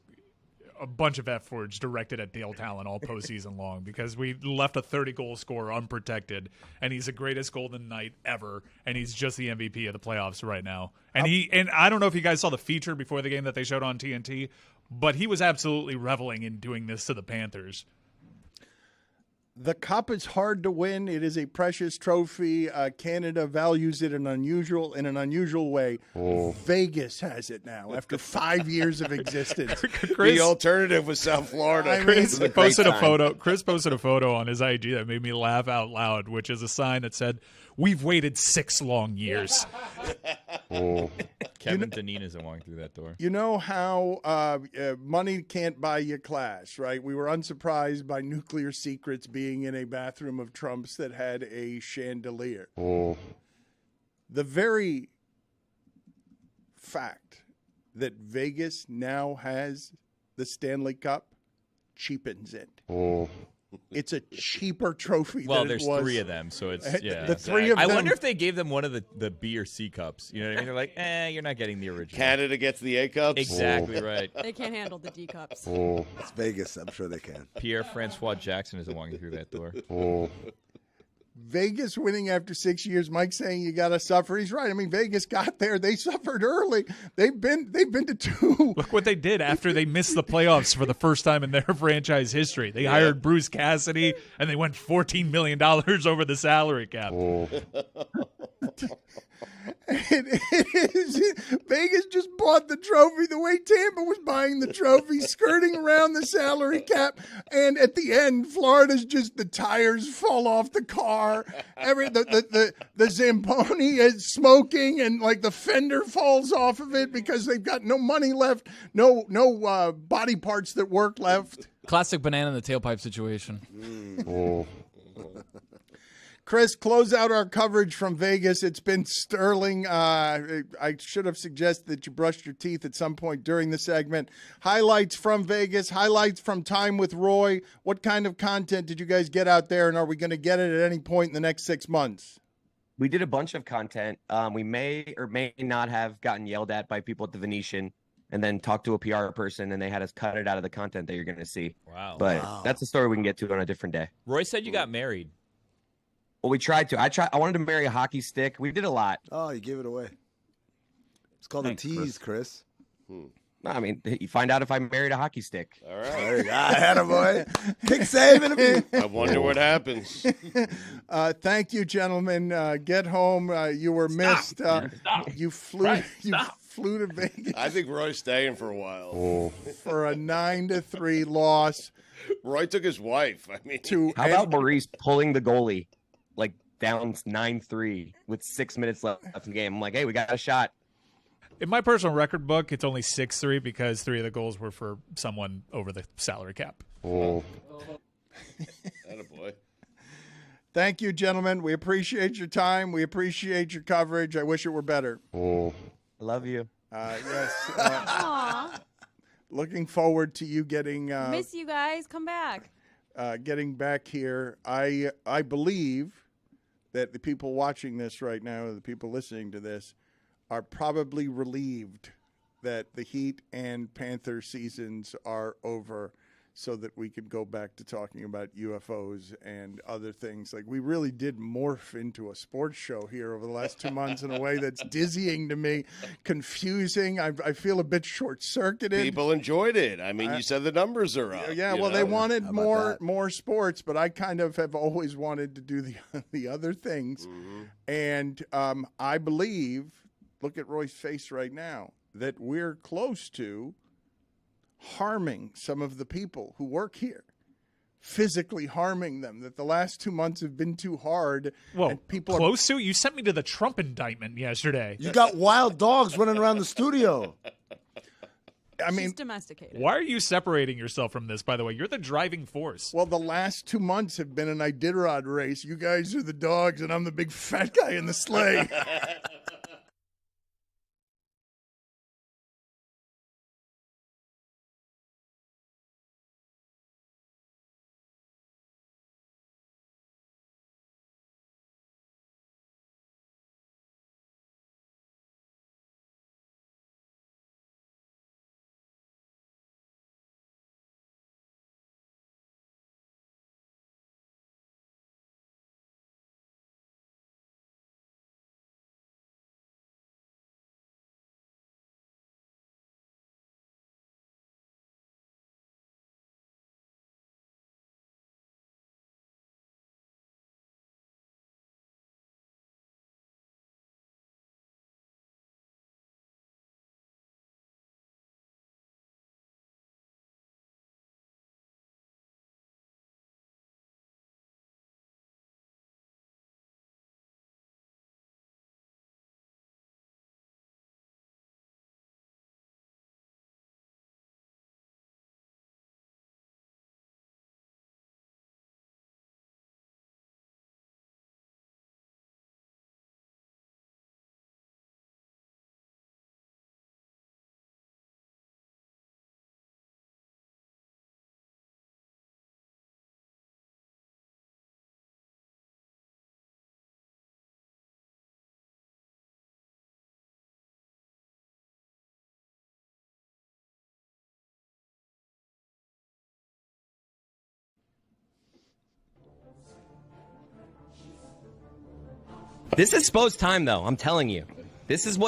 a bunch of F words directed at Dale Talon all postseason long, because we left a 30-goal scorer unprotected, and he's the greatest Golden Knight ever, and he's just the MVP of the playoffs right now. And I don't know if you guys saw the feature before the game that they showed on TNT, but he was absolutely reveling in doing this to the Panthers. The Cup is hard to win. It is a precious trophy. Canada values it in an unusual way. Vegas has it now after 5 years of existence. The alternative was South Florida. Chris posted a photo. Chris posted a photo on his IG that made me laugh out loud, which is a sign that said, "We've waited 6 long years." Kevin Dineen isn't walking through that door. You know how money can't buy you class, right? We were unsurprised by Nuclear Secrets being in a bathroom of Trump's that had a chandelier. The very fact that Vegas now has the Stanley Cup cheapens it. It's a cheaper trophy. Well, than there's it was. 3 of them, so it's the 3 of them. I wonder if they gave them one of the B or C cups. You know what I mean? They're like, you're not getting the original. Canada gets the A cups. Exactly right. They can't handle the D cups. It's Vegas. I'm sure they can. Pierre-Francois Jackson isn't walking through that door. Vegas winning after 6 years. Mike saying you got to suffer. He's right. I mean, Vegas got there. They suffered early. They've been to 2. Look what they did after they missed the playoffs for the first time in their franchise history. They hired Bruce Cassidy, and they went $14 million over the salary cap. It is. Vegas just bought the trophy the way Tampa was buying the trophy, skirting around the salary cap. And at the end, Florida's just the tires fall off the car. The Zamboni is smoking, and like the fender falls off of it because they've got no money left, no body parts that work left. Classic banana in the tailpipe situation. Oh. Chris, close out our coverage from Vegas. It's been sterling. I should have suggested that you brushed your teeth at some point during the segment. Highlights from Vegas, highlights from time with Roy. What kind of content did you guys get out there, and are we going to get it at any point in the next 6 months? We did a bunch of content. We may or may not have gotten yelled at by people at the Venetian and then talked to a PR person, and they had us cut it out of the content that you're going to see. Wow. But that's a story we can get to on a different day. Roy said you got married. Well, we tried to. I wanted to marry a hockey stick. We did a lot. Oh, you gave it away. It's called a tease, Chris. I mean, you find out if I married a hockey stick. All right. There you go. I had a boy. Kick saving him. I wonder what happens. Thank you, gentlemen. Get home. You were missed. You flew. Flew to Vegas. I think Roy's staying for a while. For a 9-3 loss. Roy took his wife. I mean, how about Maurice pulling the goalie, like down 9-3 with 6 minutes left in the game? I'm like, hey, we got a shot. In my personal record book, it's only 6-3 because 3 of the goals were for someone over the salary cap. Oh. Attaboy. Thank you, gentlemen. We appreciate your time. We appreciate your coverage. I wish it were better. I love you. Yes. Aw. Looking forward to you getting Miss you guys. Come back. Getting back here. I believe that the people watching this right now, the people listening to this, are probably relieved that the Heat and Panther seasons are over, so that we could go back to talking about UFOs and other things. Like, we really did morph into a sports show here over the last 2 months in a way that's dizzying to me, confusing. I feel a bit short-circuited. People enjoyed it. I mean, you said the numbers are up. Yeah, well, they wanted more sports, but I kind of have always wanted to do the other things. Mm-hmm. And I believe, look at Roy's face right now, that we're close to harming some of the people who work here, physically harming them, that the last 2 months have been too hard. Well, and people close to? You sent me to the Trump indictment yesterday. You got wild dogs running around the studio. I mean, she's domesticated. Why are you separating yourself from this, by the way? You're the driving force. Well, the last 2 months have been an Iditarod race. You guys are the dogs, and I'm the big fat guy in the sleigh. This is Spo's time, though. I'm telling you. This is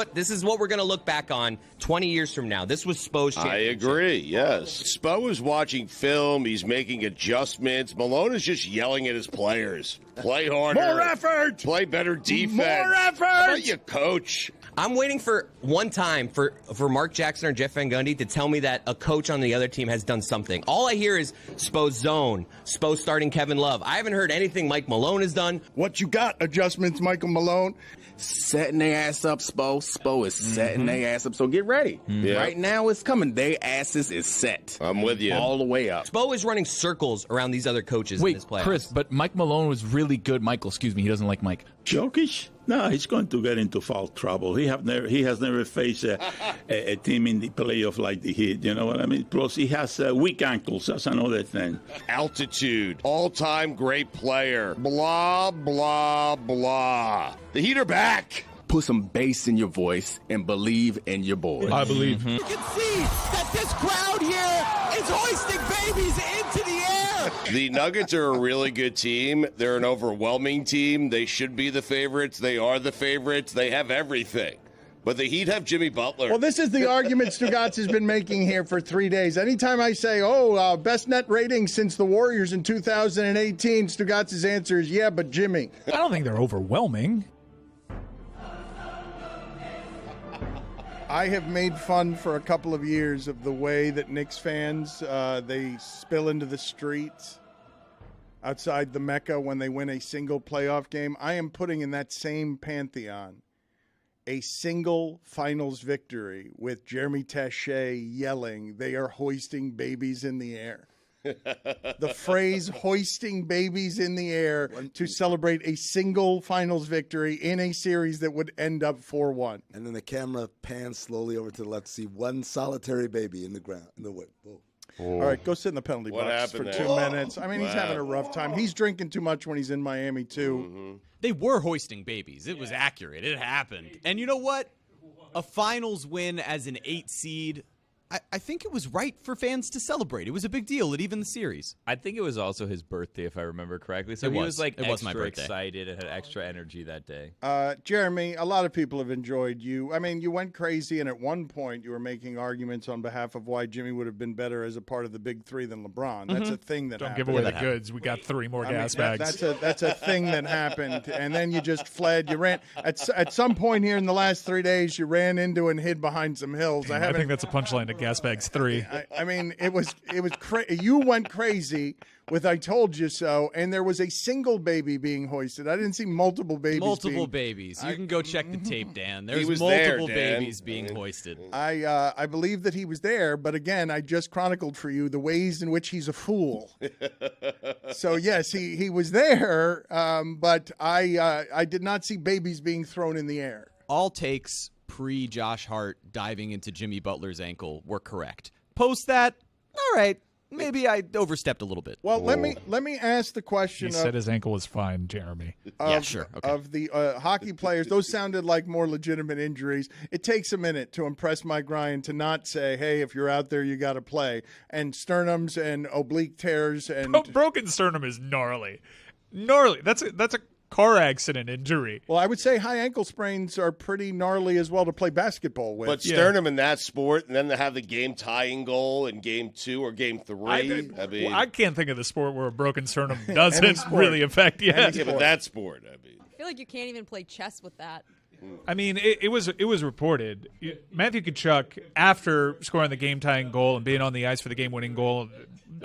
what we're going to look back on 20 years from now. This was Spo's championship. I agree, yes. Spo is watching film. He's making adjustments. Malone is just yelling at his players. Play harder. More effort. Play better defense. More effort. How about you, coach? I'm waiting for one time for Mark Jackson or Jeff Van Gundy to tell me that a coach on the other team has done something. All I hear is Spo's zone, Spo starting Kevin Love. I haven't heard anything Mike Malone has done. What you got, adjustments, Michael Malone? Setting their ass up, Spo. Spo is setting their ass up. So get ready. Yeah. Right now it's coming. Their asses is set. I'm with you. All the way up. Spo is running circles around these other coaches in this playoffs. Chris, but Mike Malone was really good. Michael, excuse me, he doesn't like Mike. Jokic? No, he's going to get into foul trouble. He has never faced a team in the playoff like the Heat. You know what I mean? Plus, he has weak ankles. That's another thing. Altitude. All-time great player. Blah, blah, blah. The Heat are back. Put some bass in your voice and believe in your boys. I believe. You can see that this crowd here is hoisting babies into the air. The Nuggets are a really good team. They're an overwhelming team. They should be the favorites. They are the favorites. They have everything. But the Heat have Jimmy Butler. Well, this is the argument Stugotz has been making here for 3 days. Anytime I say, best net rating since the Warriors in 2018, Stugotz's answer is, yeah, but Jimmy. I don't think they're overwhelming. I have made fun for a couple of years of the way that Knicks fans, they spill into the streets outside the Mecca when they win a single playoff game. I am putting in that same pantheon a single finals victory with Jeremy Taché yelling, they are hoisting babies in the air. The phrase hoisting babies in the air to celebrate a single finals victory in a series that would end up 4-1. And then the camera pans slowly over to the left to see one solitary baby in the ground. In the way. All right, go sit in the penalty box for 2 minutes. I mean, he's having a rough time. He's drinking too much when he's in Miami, too. Mm-hmm. They were hoisting babies. It was accurate. It happened. And you know what? A finals win as an 8 seed, I think it was right for fans to celebrate. It was a big deal. It evened the series. I think it was also his birthday, if I remember correctly. So he was like extra excited and had extra energy that day. Jeremy, a lot of people have enjoyed you. I mean, you went crazy, and at one point you were making arguments on behalf of why Jimmy would have been better as a part of the big three than LeBron. That's a thing that happened. Don't give away the goods. We got 3 more gas bags. That's a thing that happened, and then you just fled. You ran at some point here in the last 3 days. You ran into and hid behind some hills. I think that's a punchline to gas bags 3. I mean, it was crazy. You went crazy with "I told you so," and there was a single baby being hoisted. I didn't see multiple babies. Multiple babies. You can go check the tape, Dan. There's multiple babies being hoisted. I believe that he was there, but again, I just chronicled for you the ways in which he's a fool. So yes, he was there, but I did not see babies being thrown in the air. All takes pre-Josh Hart diving into Jimmy Butler's ankle were correct. Post that, all right, maybe I overstepped a little bit. Well, let me ask the question. He said his ankle was fine, Jeremy. Yeah, sure. Okay. Of the hockey players, those sounded like more legitimate injuries. It takes a minute to impress Mike Ryan to not say, hey, if you're out there, you got to play. And sternums and oblique tears and broken sternum is gnarly. Gnarly. That's a car accident injury. Well, I would say high ankle sprains are pretty gnarly as well to play basketball with. But sternum in that sport, and then to have the game-tying goal in Game 2 or Game 3. I can't think of the sport where a broken sternum doesn't really affect you. Yeah, but that sport, I feel like you can't even play chess with that. I mean, it was reported. Matthew Tkachuk, after scoring the game-tying goal and being on the ice for the game-winning goal,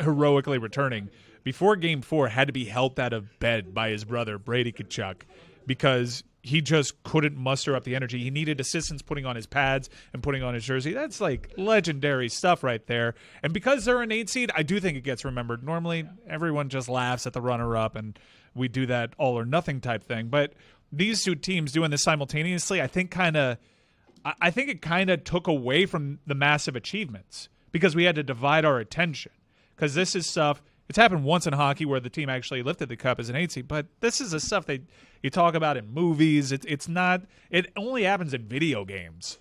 heroically returning, before Game 4, had to be helped out of bed by his brother, Brady Tkachuk, because he just couldn't muster up the energy. He needed assistance putting on his pads and putting on his jersey. That's like legendary stuff right there. And because they're an 8 seed, I do think it gets remembered. Normally, everyone just laughs at the runner-up, and we do that all-or-nothing type thing. But these two teams doing this simultaneously, I think it kind of took away from the massive achievements because we had to divide our attention. Because this is stuff. It's happened once in hockey where the team actually lifted the cup as an 8 seed, but this is the stuff that you talk about in movies. It's not. It only happens in video games.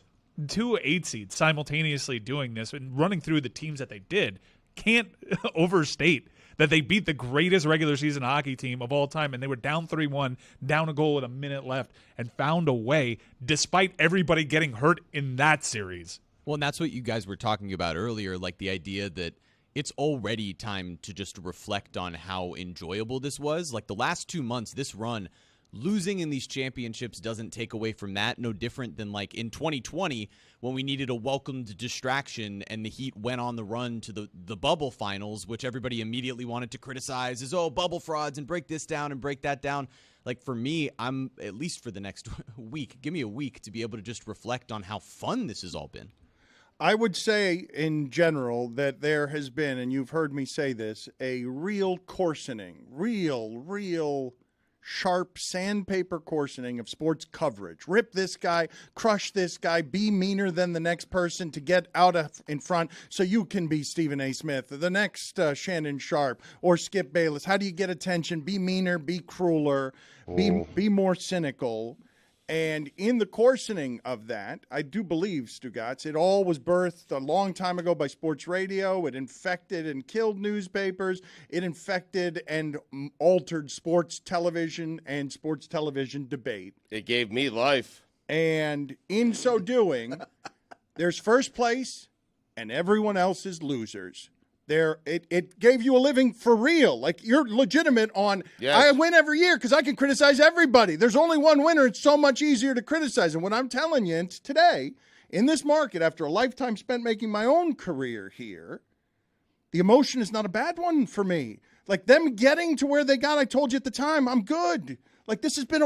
2 8 seeds simultaneously doing this and running through the teams that they did can't overstate that they beat the greatest regular season hockey team of all time, and they were down 3-1, down a goal with a minute left, and found a way despite everybody getting hurt in that series. Well, and that's what you guys were talking about earlier, like the idea that it's already time to just reflect on how enjoyable this was. Like the last 2 months, this run, losing in these championships doesn't take away from that. No different than like in 2020 when we needed a welcomed distraction and the Heat went on the run to the bubble finals, which everybody immediately wanted to criticize as, oh, bubble frauds and break this down and break that down. Like for me, I'm at least for the next week, give me a week to be able to just reflect on how fun this has all been. I would say in general that there has been, and you've heard me say this, a real coarsening, real sharp sandpaper coarsening of sports coverage. Rip this guy, crush this guy, be meaner than the next person to get out in front so you can be Stephen A. Smith, the next Shannon Sharp, or Skip Bayless. How do you get attention? Be meaner, be crueler, be more cynical. And in the coarsening of that, I do believe, Stugotz, it all was birthed a long time ago by sports radio. It infected and killed newspapers. It infected and altered sports television and sports television debate. It gave me life. And in so doing, there's first place and everyone else is losers. It gave you a living for real. Like, you're legitimate on, yes. I win every year because I can criticize everybody. There's only one winner. It's so much easier to criticize. And what I'm telling you today, in this market, after a lifetime spent making my own career here, the emotion is not a bad one for me. Like, them getting to where they got, I told you at the time, I'm good. Like, this has been,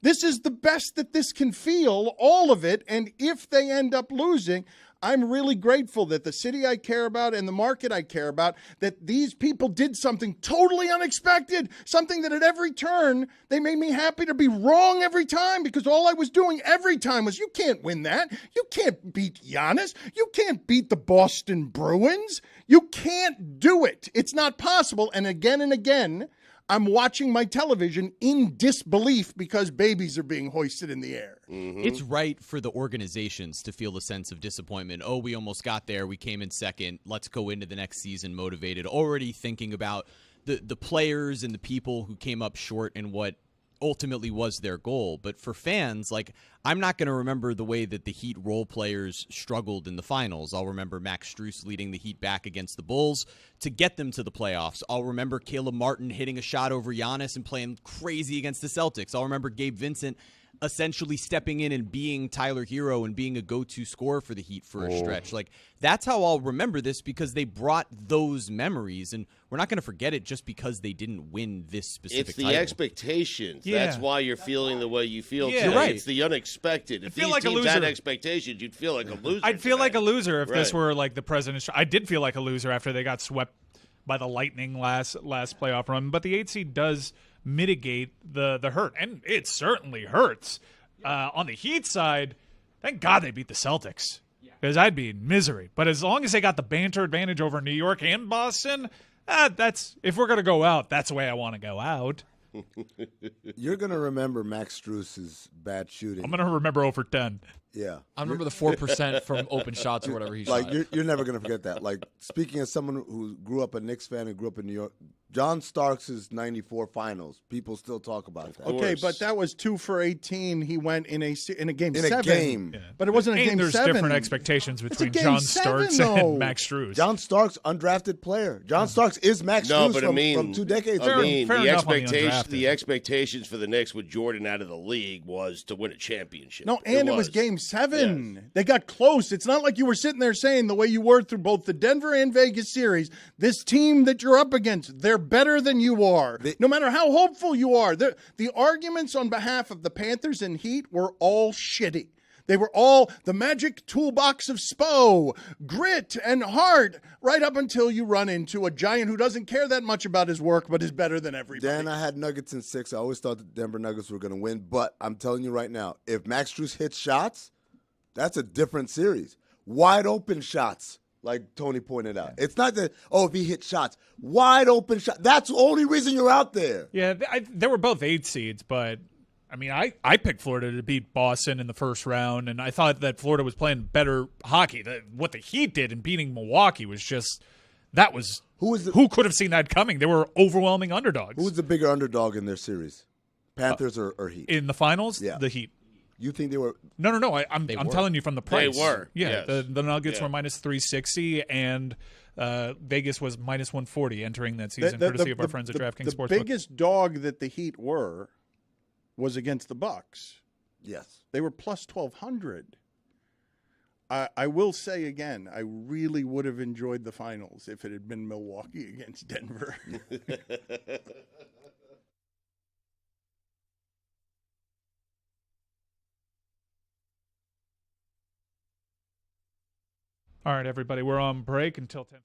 this is the best that this can feel, all of it. And if they end up losing, I'm really grateful that the city I care about and the market I care about, that these people did something totally unexpected, something that at every turn, they made me happy to be wrong every time, because all I was doing every time was, you can't win that. You can't beat Giannis. You can't beat the Boston Bruins. You can't do it. It's not possible. And again, I'm watching my television in disbelief because babies are being hoisted in the air. Mm-hmm. It's right for the organizations to feel a sense of disappointment. Oh, we almost got there. We came in second. Let's go into the next season motivated, already thinking about the players and the people who came up short and what ultimately was their goal. But for fans, like, I'm not going to remember the way that the Heat role players struggled in the finals. I'll remember Max Strus leading the Heat back against the Bulls to get them to the playoffs. I'll remember Caleb Martin hitting a shot over Giannis and playing crazy against the Celtics. I'll remember Gabe Vincent essentially stepping in and being Tyler Hero and being a go-to scorer for the Heat for a stretch. Like, that's how I'll remember this, because they brought those memories, and we're not going to forget it just because they didn't win this specific title. It's the expectations. Yeah. That's why you're feeling the way you feel Yeah. today. Right. It's the unexpected. If these like teams had expectations, you'd feel like a loser. I'd feel today. like a loser if this Right. were like the President's. I did feel like a loser after they got swept by the Lightning last playoff run, but the 8 seed does mitigate the hurt, and it certainly hurts. On the Heat side, thank God they beat the Celtics, because I'd be in misery. But as long as they got the banter advantage over New York and Boston, that's, if we're going to go out, that's the way I want to go out. You're going to remember Max Strus's bad shooting. I'm going to remember 0 for 10. Yeah. I remember the 4% from open shots or whatever he shot. Like, you're never going to forget that. Like, speaking as someone who grew up a Knicks fan and grew up in New York, John Starks' 94 finals, people still talk about that. Okay, but that was 2 for 18. He went in a game in 7. a game. Yeah. But it wasn't a game there's 7. Different expectations between game John 7, Starks though. and Max Strus. John Starks, undrafted player. John Starks is Max Strus from 2 decades ago. I mean, Fair the enough on the expectations for the Knicks with Jordan out of the league was to win a championship. No, and it was game 7. Yes. They got close. It's not like you were sitting there saying, the way you were through both the Denver and Vegas series, this team that you're up against, they're better than you are. No matter how hopeful you are. The arguments on behalf of the Panthers and Heat were all shitty. They were all the magic toolbox of Spo, grit and heart, right up until you run into a giant who doesn't care that much about his work but is better than everybody. Dan, I had Nuggets in 6. I always thought the Denver Nuggets were going to win, but I'm telling you right now, if Max Strus hits shots, that's a different series. Wide open shots, like Tony pointed out. It's not that, if he hits shots. Wide open shots. That's the only reason you're out there. Yeah, they were both 8 seeds, but I mean, I picked Florida to beat Boston in the first round, and I thought that Florida was playing better hockey. What the Heat did in beating Milwaukee was just, That was who could have seen that coming? They were overwhelming underdogs. Who was the bigger underdog in their series? Panthers or Heat? In the finals, Yeah. the Heat. You think they were? No. I'm telling you from the price. They were. Yeah, Yes. the Nuggets were minus 360, and Vegas was minus 140 entering that season, courtesy of our friends at DraftKings Sportsbook. The biggest dog that the Heat were was against the Bucks. Yes. They were plus 1,200. I will say again, I really would have enjoyed the finals if it had been Milwaukee against Denver. All right, everybody, we're on break until 10:15.